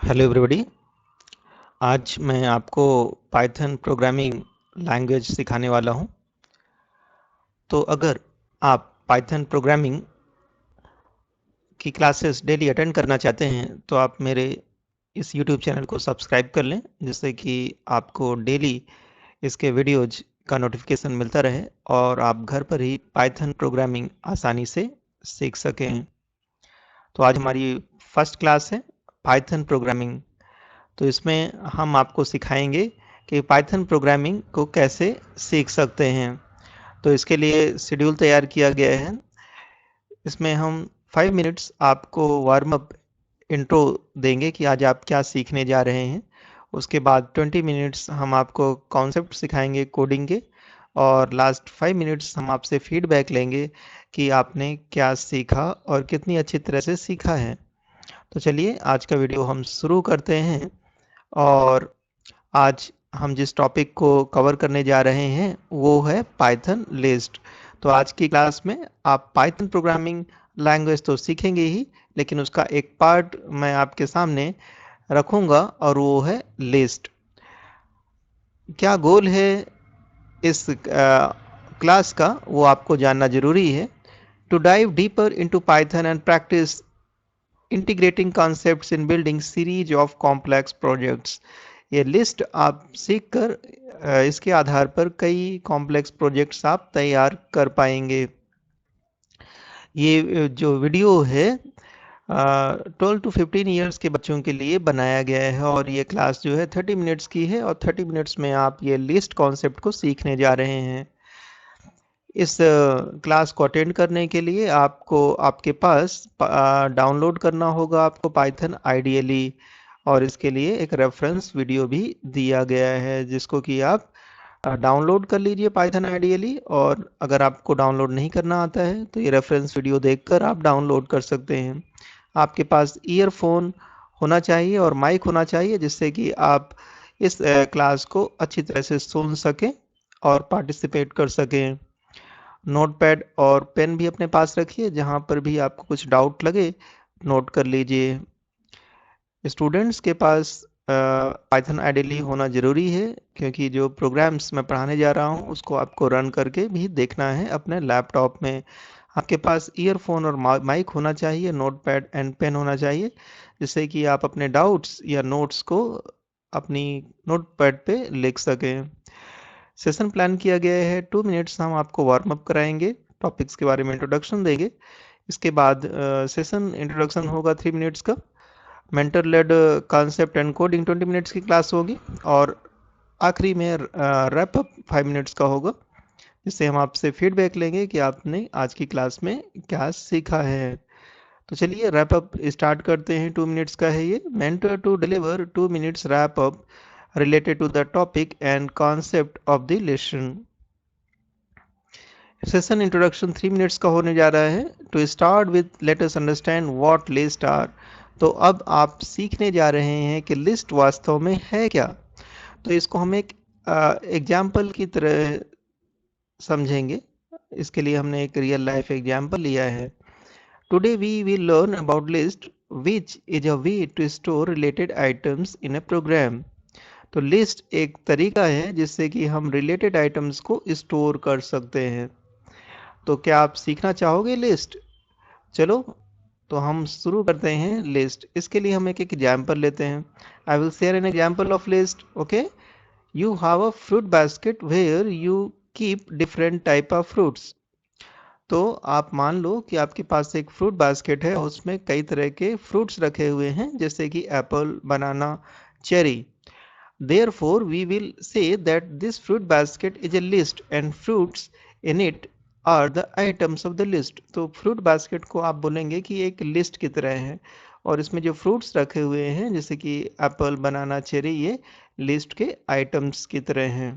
Hello everybody. आज मैं आपको पाइथन प्रोग्रामिंग लैंग्वेज सिखाने वाला हूं। तो अगर आप पाइथन प्रोग्रामिंग की क्लासेस डेली अटेंड करना चाहते हैं तो आप मेरे इस यूट्यूब चैनल को सब्सक्राइब कर लें, जिससे कि आपको डेली इसके वीडियोज का नोटिफिकेशन मिलता रहे और आप घर पर ही पाइथन प्रोग्रामिंग आसानी से सीख सकें। तो आज हमारी फर्स्ट क्लास है पाइथन प्रोग्रामिंग। तो इसमें हम आपको सिखाएंगे कि पाइथन प्रोग्रामिंग को कैसे सीख सकते हैं। तो इसके लिए शेड्यूल तैयार किया गया है। इसमें हम 5 मिनट्स आपको वार्म अप इंट्रो देंगे कि आज आप क्या सीखने जा रहे हैं। उसके बाद 20 मिनट्स हम आपको कॉन्सेप्ट सिखाएंगे कोडिंग के, और लास्ट 5 मिनट्स हम आपसे फीडबैक लेंगे कि आपने क्या सीखा और कितनी अच्छी तरह से सीखा है। तो चलिए आज का वीडियो हम शुरू करते हैं। और आज हम जिस टॉपिक को कवर करने जा रहे हैं वो है पाइथन लिस्ट। तो आज की क्लास में आप पाइथन प्रोग्रामिंग लैंग्वेज तो सीखेंगे ही, लेकिन उसका एक पार्ट मैं आपके सामने रखूंगा और वो है लिस्ट। क्या गोल है इस क्लास का वो आपको जानना जरूरी है। To dive deeper into Python and practice integrating concepts in building series of complex projects. ये लिस्ट आप सीख कर इसके आधार पर कई कॉम्प्लेक्स प्रोजेक्ट्स आप तैयार कर पाएंगे। ये जो वीडियो है 12 to 15 ईयर्स के बच्चों के लिए बनाया गया है, और ये क्लास जो है 30 मिनट्स की है, और 30 मिनट्स में आप ये लिस्ट कॉन्सेप्ट को सीखने जा रहे हैं। इस क्लास को अटेंड करने के लिए आपको आपके पास डाउनलोड करना होगा आपको पाइथन आइडियली, और इसके लिए एक रेफरेंस वीडियो भी दिया गया है जिसको कि आप डाउनलोड कर लीजिए पाइथन आइडियली। और अगर आपको डाउनलोड नहीं करना आता है तो ये रेफरेंस वीडियो देखकर आप डाउनलोड कर सकते हैं। आपके पास ईयरफोन होना चाहिए और माइक होना चाहिए, जिससे कि आप इस क्लास को अच्छी तरह से सुन सकें और पार्टिसिपेट कर सकें। नोटपैड और पेन भी अपने पास रखिए, जहाँ पर भी आपको कुछ डाउट लगे नोट कर लीजिए। स्टूडेंट्स के पास पाइथन आइडियली होना ज़रूरी है, क्योंकि जो प्रोग्राम्स मैं पढ़ाने जा रहा हूँ उसको आपको रन करके भी देखना है अपने लैपटॉप में। आपके पास ईयरफोन और माइक होना चाहिए, नोटपैड एंड पेन होना चाहिए, जिससे कि आप अपने डाउट्स या नोट्स को अपनी नोटपैड पे लिख सकें। सेशन प्लान किया गया है 2 मिनट्स हम आपको वार्म अप कराएंगे, टॉपिक्स के बारे में इंट्रोडक्शन देंगे। इसके बाद सेशन इंट्रोडक्शन होगा 3 मिनट्स का। Mentor led concept and coding 20 minutes की क्लास होगी, और आखिरी में रैप अप 5 मिनट्स का होगा, जिससे हम आपसे फीडबैक लेंगे कि आपने आज की क्लास में क्या सीखा है। तो चलिए रैप अप स्टार्ट करते हैं। 2 मिनट्स का है ये। Mentor to deliver 2 minutes wrap up related to the topic and concept of the lesson. Session introduction 3 minutes का होने जा रहा है। To start with let us understand what list are. तो अब आप सीखने जा रहे हैं कि लिस्ट वास्तव में है क्या। तो इसको हम एक एग्जाम्पल की तरह समझेंगे। इसके लिए हमने एक रियल लाइफ एग्जाम्पल लिया है। Today we will learn about list which is a way to store related items in a program. तो लिस्ट एक तरीका है जिससे कि हम रिलेटेड आइटम्स को स्टोर कर सकते हैं। तो क्या आप सीखना चाहोगे लिस्ट? चलो, तो हम शुरू करते हैं लिस्ट। इसके लिए हम एक एग्जाम्पल लेते हैं। I will share an example of list. Okay, you have a fruit basket where you keep different type of fruits. तो आप मान लो कि आपके पास एक फ्रूट बास्केट है, उसमें कई तरह के फ्रूट्स रखे हुए हैं, जैसे कि Apple, banana, cherry. Therefore, we will say that this fruit basket is a list and fruits in it are the items of the list. तो फ्रूट बास्केट को आप बोलेंगे कि एक लिस्ट की तरह है, और इसमें जो फ्रूट्स रखे हुए हैं जैसे कि एप्पल, बनाना, चेरी, ये लिस्ट के आइटम्स की तरह हैं।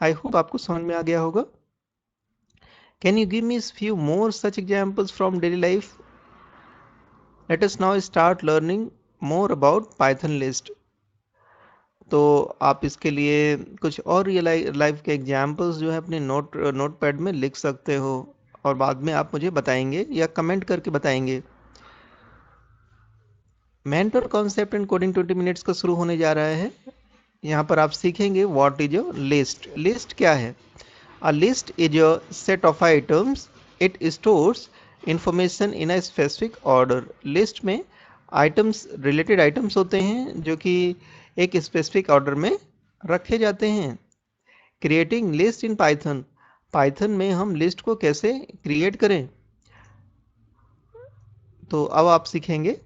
आई होप आपको समझ में आ गया होगा। Can you give me few more such examples from daily life? Let us now start learning more about Python list. तो आप इसके लिए कुछ और रियल लाइफ के एग्जाम्पल्स जो है अपने नोटपैड में लिख सकते हो, और बाद में आप मुझे बताएंगे या कमेंट करके बताएंगे। Mentor concept and coding 20 minutes का शुरू होने जा रहा है। यहाँ पर आप सीखेंगे what is a list. List क्या है? A list is a set of items, it stores information in a specific order. List में आइटम्स, रिलेटेड आइटम्स होते हैं जो कि एक स्पेसिफिक ऑर्डर में रखे जाते हैं। Creating list in Python, Python में हम लिस्ट को कैसे क्रिएट करें, तो अब आप सीखेंगे।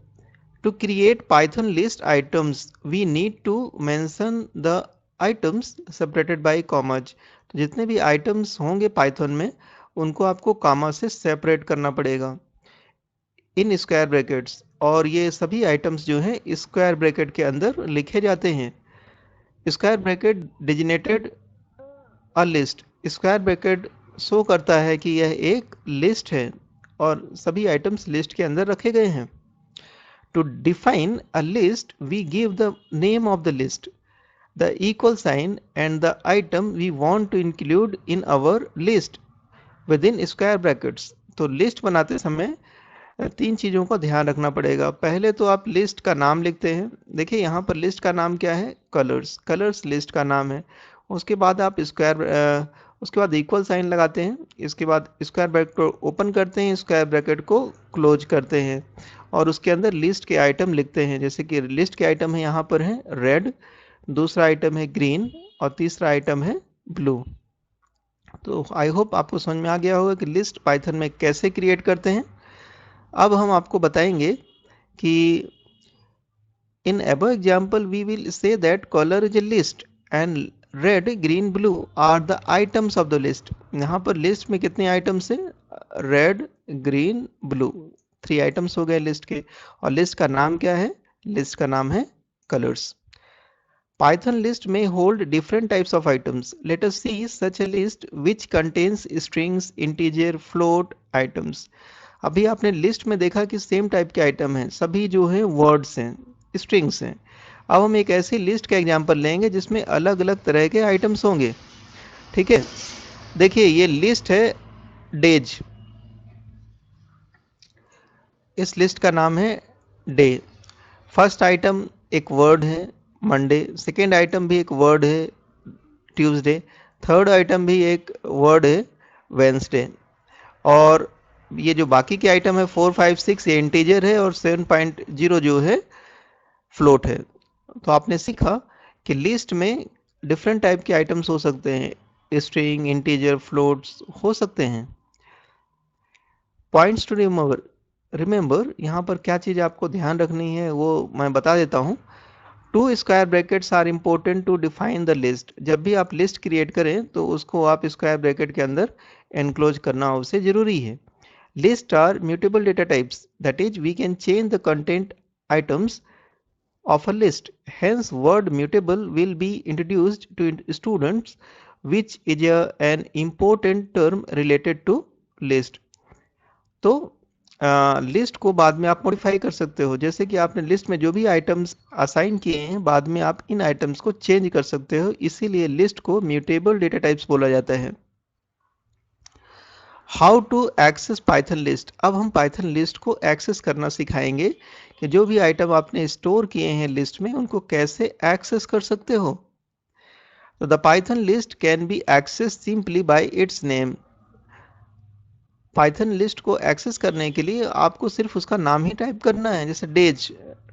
To create Python list items, we need to mention the items separated by commas। तो जितने भी items होंगे Python में उनको आपको comma से separate करना पड़ेगा इन स्क्वायर ब्रैकेट्स, और ये सभी items जो हैं स्क्वायर ब्रैकेट के अंदर लिखे जाते हैं। Square bracket designated a list, square bracket show करता है कि यह एक लिस्ट है और सभी items लिस्ट के अंदर रखे गए हैं। To define a list, we give the name of the list, the equal sign, and the item we want to include in our list within square brackets। तो लिस्ट बनाते समय तीन चीज़ों का ध्यान रखना पड़ेगा। पहले तो आप लिस्ट का नाम लिखते हैं। देखिए यहाँ पर लिस्ट का नाम क्या है? कलर्स। कलर्स लिस्ट का नाम है। उसके बाद आप उसके बाद इक्वल साइन लगाते हैं। इसके बाद स्क्वायर ब्रैकेट को ओपन करते हैं, स्क्वायर ब्रैकेट को क्लोज करते हैं और उसके अंदर लिस्ट के आइटम लिखते हैं। जैसे कि लिस्ट के आइटम है यहाँ पर है रेड, दूसरा आइटम है ग्रीन और तीसरा आइटम है ब्लू। तो आई होप आपको समझ में आ गया होगा कि लिस्ट पाइथन में कैसे क्रिएट करते हैं। अब हम आपको बताएंगे कि in above example we will say that color is a list and red, green, blue are the items of the list। यहाँ पर लिस्ट में कितने आइटम्स हैं? रेड, ग्रीन, ब्लू, 3 आइटम्स हो गए लिस्ट के। और लिस्ट का नाम क्या है? लिस्ट का नाम है colours. Python list may hold different types of items. Let us see such a list which contains strings, integer, float items। अभी आपने लिस्ट में देखा कि सेम टाइप के आइटम हैं, सभी जो है वर्ड्स हैं, स्ट्रिंग्स हैं। अब हम एक ऐसी लिस्ट का एग्जांपल लेंगे जिसमें अलग अलग तरह के आइटम्स होंगे। ठीक है, देखिए ये लिस्ट है डेज, इस लिस्ट का नाम है डे। फर्स्ट आइटम एक वर्ड है मंडे, सेकेंड आइटम भी एक वर्ड है ट्यूसडे, थर्ड आइटम भी एक वर्ड है वेंसडे, और ये जो बाकी के आइटम है 4, 5, 6 ये इंटीजर है और 7.0 जो है फ्लोट है। तो आपने सीखा कि लिस्ट में डिफरेंट टाइप के आइटम्स हो सकते हैं, स्ट्रिंग, इंटीजर, फ्लोट्स हो सकते हैं। पॉइंट्स टू रिमेंबर, यहाँ पर क्या चीज़ आपको ध्यान रखनी है वो मैं बता देता हूँ। 2 square brackets are important to define the list. जब भी आप लिस्ट क्रिएट करें तो उसको आप स्क्वायर ब्रैकेट के अंदर एनक्लोज करना उससे ज़रूरी है। List are mutable data types, that is we can change the content items of a list, hence word mutable will be introduced to students, which is an important term related to list। तो list को बाद में आप modify कर सकते हो। जैसे कि आपने लिस्ट में जो भी आइटम्स असाइन किए हैं बाद में आप इन आइटम्स को चेंज कर सकते हो, इसीलिए लिस्ट को म्यूटेबल डेटा टाइप्स बोला जाता है। How to access Python list. अब हम पाइथन लिस्ट को एक्सेस करना सिखाएंगे कि जो भी आइटम आपने स्टोर किए हैं लिस्ट में उनको कैसे एक्सेस कर सकते हो। तो the Python list can be access simply by its name. Python list को एक्सेस करने के लिए आपको सिर्फ उसका नाम ही टाइप करना है। जैसे डेज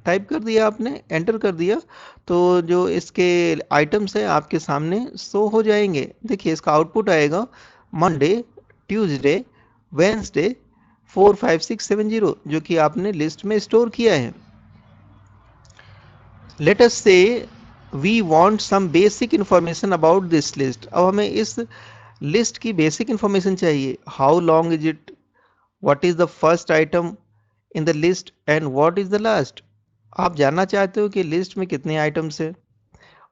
टाइप कर दिया आपने, एंटर कर दिया, तो जो इसके आइटम्स है आपके सामने शो हो जाएंगे। देखिए इसका आउटपुट आएगा मंडे, ट्यूसडे, वेंसडे, 4, 5, 6, 7, 0 जो कि आपने लिस्ट में स्टोर किया है। Let us say we want some basic information about this list. अब हमें इस लिस्ट की बेसिक इंफॉर्मेशन चाहिए। How long is it, what is the first item in the list and what is the last. आप जानना चाहते हो कि लिस्ट में कितने आइटम्स हैं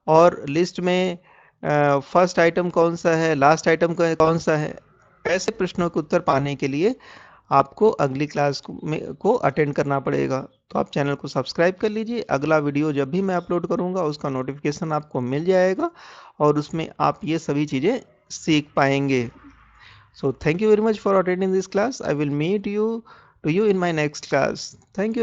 और लिस्ट में फर्स्ट आइटम कौन सा है, लास्ट आइटम कौन सा है। ऐसे प्रश्नों के उत्तर पाने के लिए आपको अगली क्लास को अटेंड करना पड़ेगा। तो आप चैनल को सब्सक्राइब कर लीजिए। अगला वीडियो जब भी मैं अपलोड करूंगा उसका नोटिफिकेशन आपको मिल जाएगा और उसमें आप ये सभी चीज़ें सीख पाएंगे। So thank you very much for attending this class. I will meet you in my next class. Thank you.